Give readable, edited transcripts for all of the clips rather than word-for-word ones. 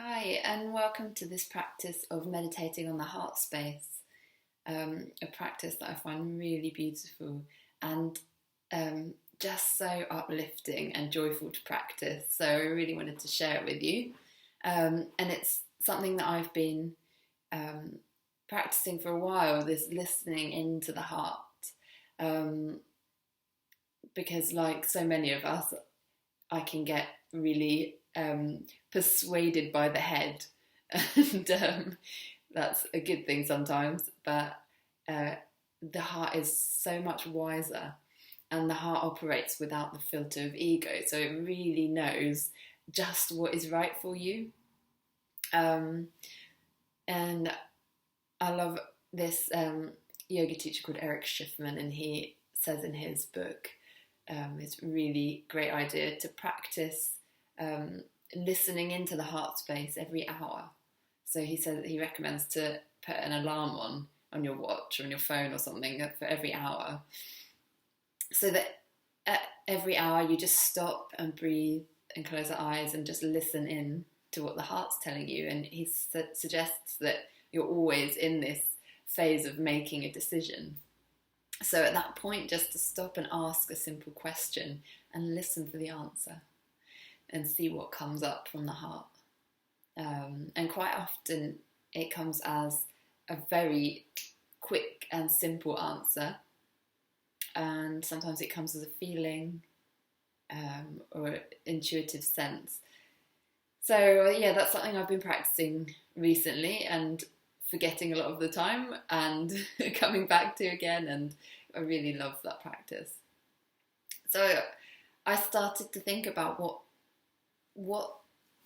Hi, and welcome to this practice of meditating on the heart space, a practice that I find really beautiful and just so uplifting and joyful to practice. So I really wanted to share it with you. And it's something that I've been practicing for a while, this listening into the heart. Um, because, like so many of us, I can get really persuaded by the head, and that's a good thing sometimes. But the heart is so much wiser, and the heart operates without the filter of ego, so it really knows just what is right for you. And I love this yoga teacher called Erich Schiffmann, and he says in his book, it's a really great idea to practice listening into the heart space every hour. So he says that he recommends to put an alarm on your watch or on your phone or something for every hour, so that at every hour you just stop and breathe and close your eyes and just listen in to what the heart's telling you. And he suggests that you're always in this phase of making a decision. So at that point, just to stop and ask a simple question and listen for the answer and see what comes up from the heart. And quite often it comes as a very quick and simple answer. And sometimes it comes as a feeling or intuitive sense. So yeah, that's something I've been practicing recently and forgetting a lot of the time and coming back to again, and I really love that practice. So I started to think about what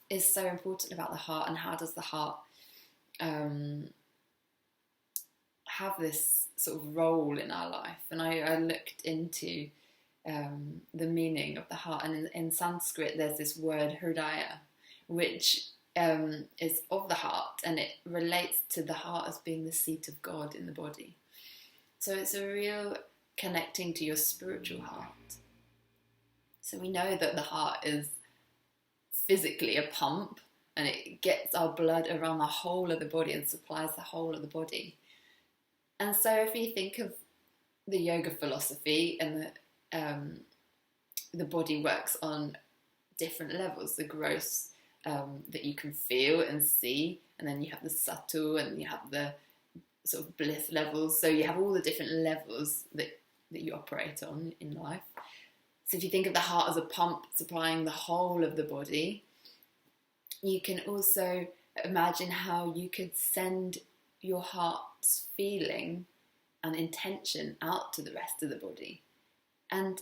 is so important about the heart, and how does the heart have this sort of role in our life. And I looked into the meaning of the heart, and in Sanskrit there's this word hridaya, which is of the heart, and it relates to the heart as being the seat of God in the body. So it's a real connecting to your spiritual heart. So we know that the heart is physically a pump, and it gets our blood around the whole of the body and supplies the whole of the body. And so if you think of the yoga philosophy, and the body works on different levels, the gross that you can feel and see, and then you have the subtle, and you have the sort of bliss levels. So you have all the different levels that you operate on in life. So if you think of the heart as a pump supplying the whole of the body, you can also imagine how you could send your heart's feeling and intention out to the rest of the body. And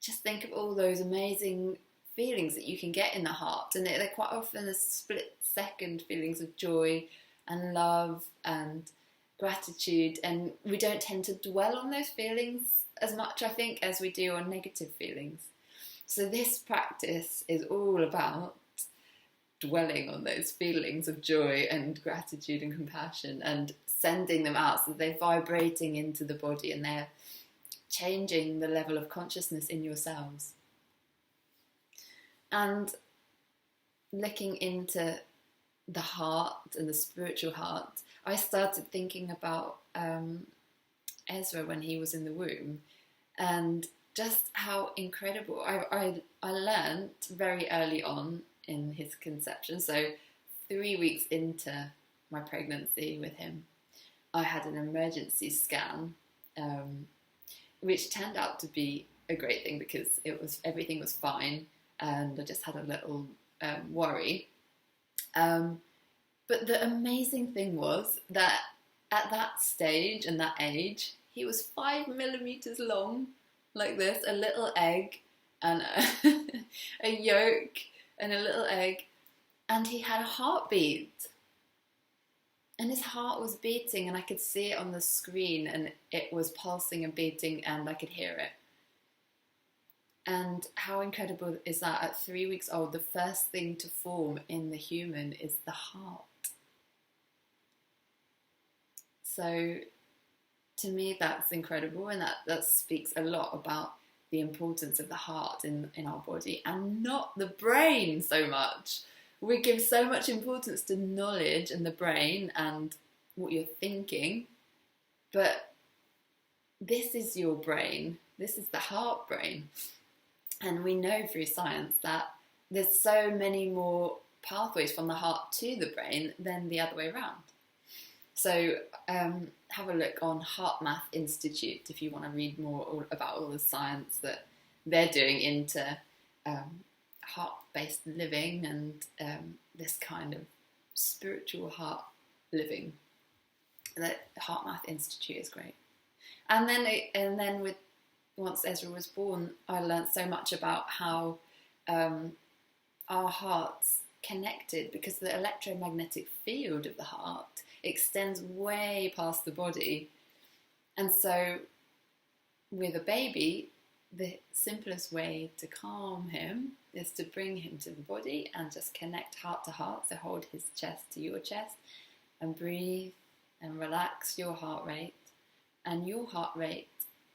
just think of all those amazing feelings that you can get in the heart, and they're quite often a split-second feelings of joy and love and gratitude, and we don't tend to dwell on those feelings as much, I think, as we do on negative feelings. So this practice is all about dwelling on those feelings of joy and gratitude and compassion, and sending them out so they're vibrating into the body, and they're changing the level of consciousness in your cells. And looking into the heart and the spiritual heart, I started thinking about Ezra when he was in the womb, and just how incredible. I learned very early on in his conception, so 3 weeks into my pregnancy with him, I had an emergency scan, which turned out to be a great thing because everything was fine, and I just had a little worry. But the amazing thing was that at that stage and that age, he was 5 millimeters long, like this, a little egg, and a yolk, and a little egg, and he had a heartbeat. And his heart was beating, and I could see it on the screen, and it was pulsing and beating, and I could hear it. And how incredible is that? At 3 weeks old, the first thing to form in the human is the heart. So to me, that's incredible, and that speaks a lot about the importance of the heart in our body, and not the brain so much, We give so much importance to knowledge and the brain and what you're thinking, but this is your brain. This is the heart brain. And we know through science that there's so many more pathways from the heart to the brain than the other way around. So have a look on Heart Math Institute if you want to read more about all the science that they're doing into heart-based living and this kind of spiritual heart living. The Heart Math Institute is great. And then with once Ezra was born, I learned so much about how our hearts connected, because the electromagnetic field of the heart extends way past the body. And so with a baby, the simplest way to calm him is to bring him to the body and just connect heart to heart. So hold his chest to your chest and breathe and relax your heart rate. And your heart rate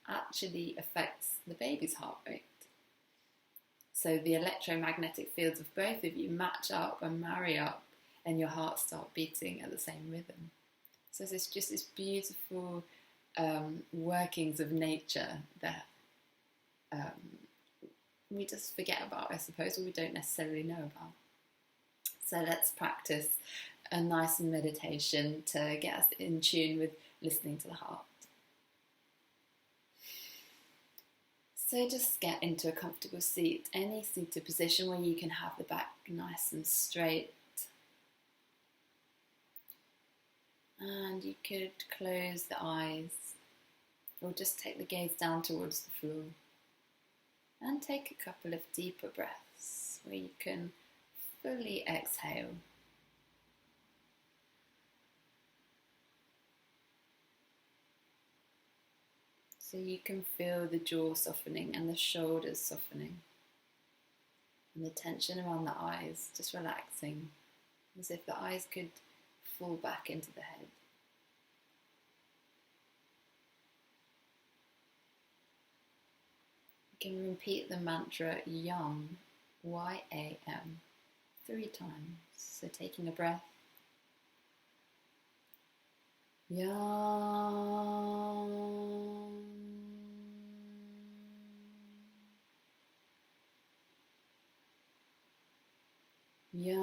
actually affects the baby's heart rate. So the electromagnetic fields of both of you match up and marry up, and your hearts start beating at the same rhythm. So there's just this beautiful workings of nature that we just forget about, I suppose, or we don't necessarily know about. So let's practice a nice meditation to get us in tune with listening to the heart. So just get into a comfortable seat, any seated position where you can have the back nice and straight. And you could close the eyes or just take the gaze down towards the floor. And take a couple of deeper breaths where you can fully exhale. So you can feel the jaw softening and the shoulders softening. And the tension around the eyes just relaxing, as if the eyes could fall back into the head. You can repeat the mantra YAM, Y-A-M, 3 times. So taking a breath. YAM. Yam.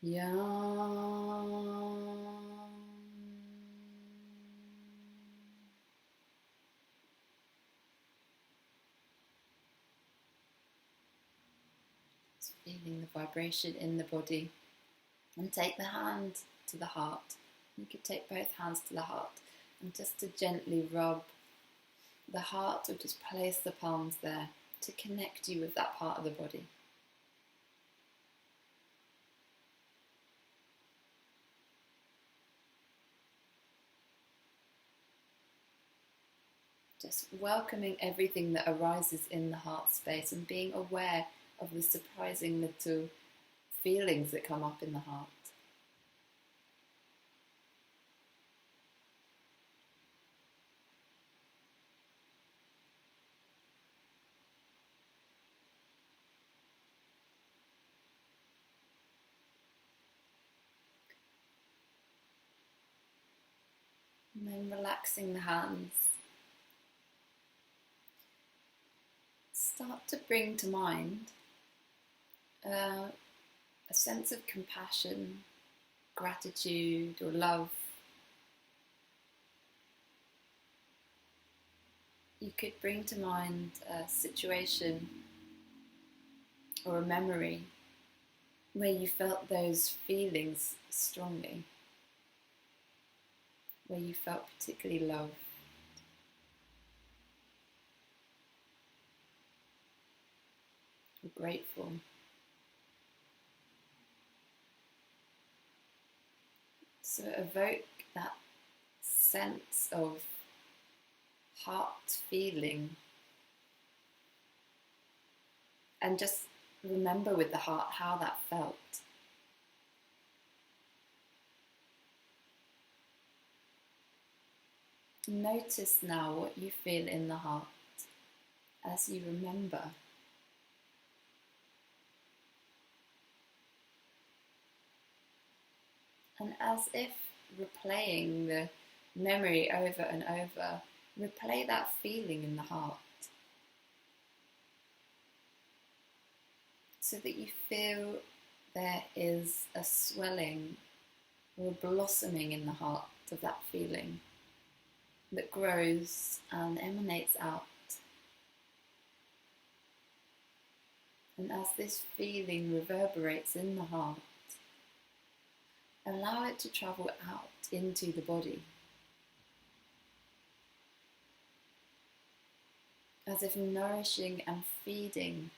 Yam. Just feeling the vibration in the body. And take the hand to the heart. You could take both hands to the heart and just to gently rub the heart, or just place the palms there to connect you with that part of the body. Just welcoming everything that arises in the heart space and being aware of the surprising little feelings that come up in the heart. And then relaxing the hands. Start to bring to mind a sense of compassion, gratitude, or love. You could bring to mind a situation or a memory where you felt those feelings strongly, where you felt particularly loved. Or grateful. So evoke that sense of heart feeling, and just remember with the heart how that felt. Notice now what you feel in the heart as you remember. And as if replaying the memory over and over, replay that feeling in the heart so that you feel there is a swelling or a blossoming in the heart of that feeling that grows and emanates out. And as this feeling reverberates in the heart, allow it to travel out into the body, as if nourishing and feeding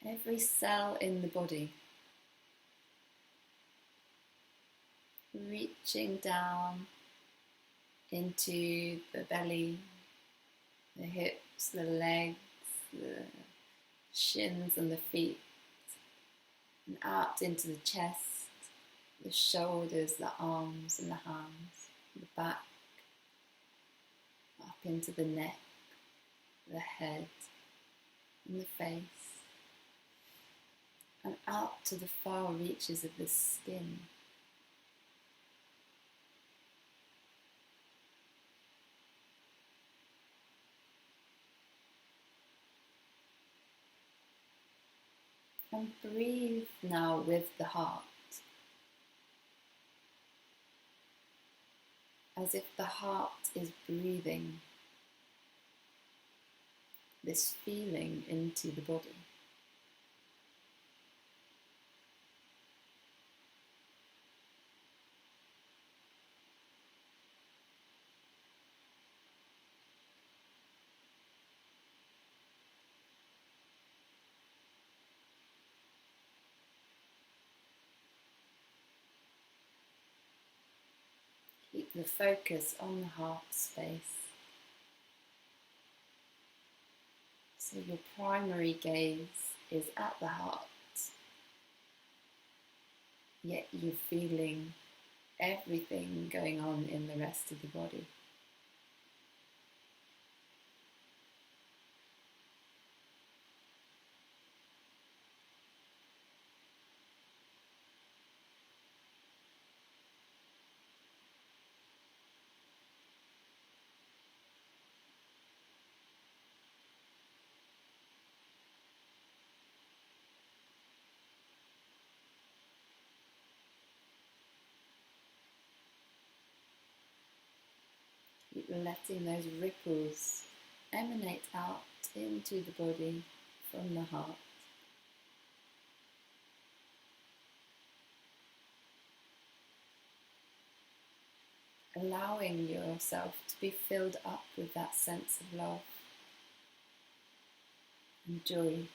every cell in the body, reaching down into the belly, the hips, the legs, the shins and the feet, and out into the chest, the shoulders, the arms and the hands, the back, up into the neck, the head and the face, and out to the far reaches of the skin. And breathe now with the heart, as if the heart is breathing this feeling into the body. Keep the focus on the heart space. So your primary gaze is at the heart, yet you're feeling everything going on in the rest of the body. Keep letting those ripples emanate out into the body from the heart. Allowing yourself to be filled up with that sense of love and joy.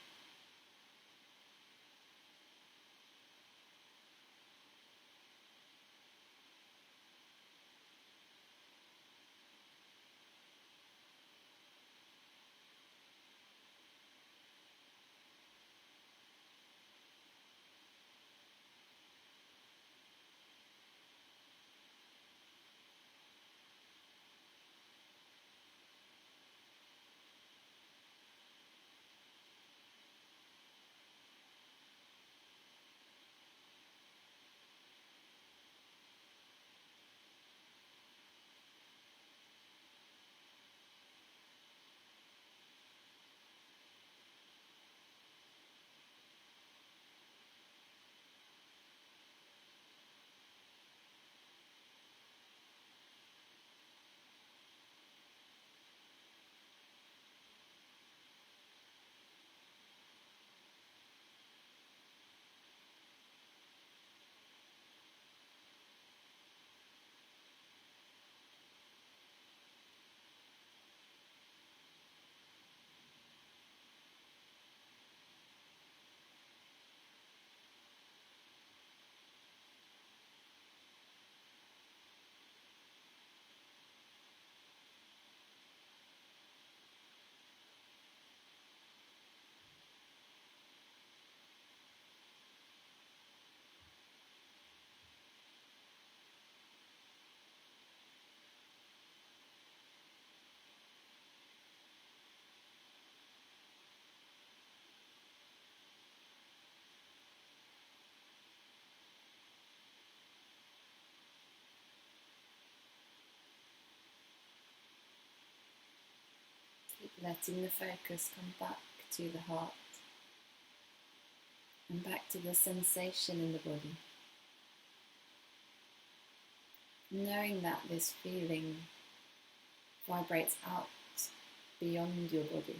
letting the focus come back to the heart and back to the sensation in the body. Knowing that this feeling vibrates out beyond your body.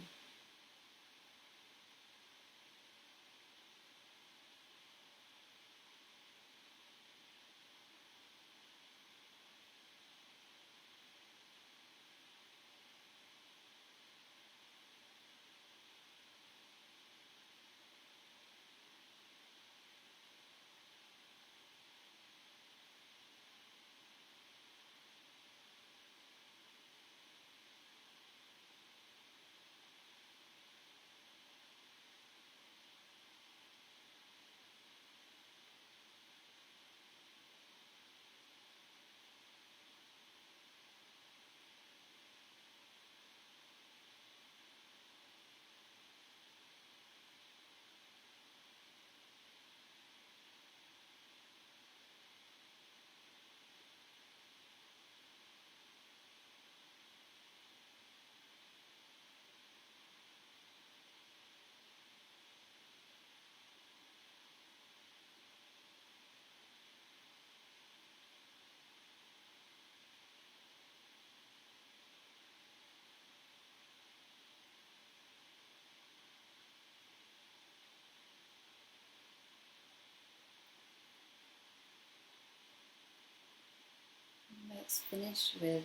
Let's finish with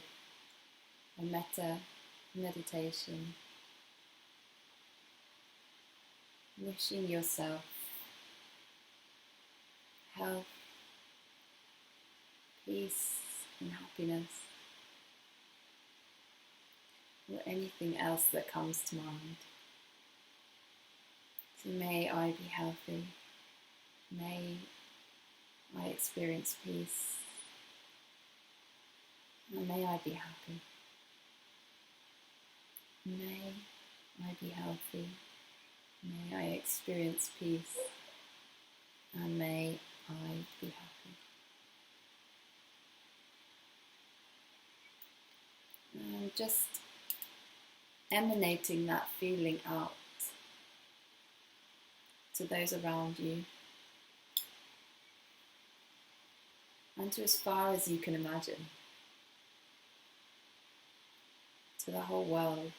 a metta meditation, wishing yourself health, peace and happiness, or anything else that comes to mind. So may I be healthy, may I experience peace, and may I be happy. May I be healthy, may I experience peace, and may I be happy. And just emanating that feeling out to those around you and to as far as you can imagine, to the whole world,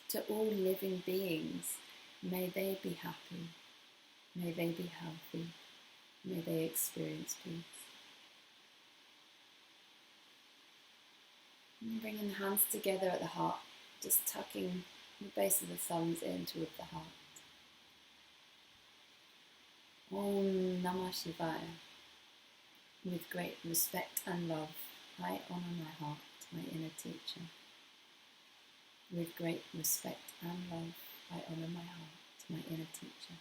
to all living beings. May they be happy, may they be healthy, may they experience peace. And bringing the hands together at the heart, just tucking the base of the thumbs in towards the heart. Om Namah Shivaya. With great respect and love, I honour my heart, my inner teacher. With great respect and love, I honour my heart, my inner teacher.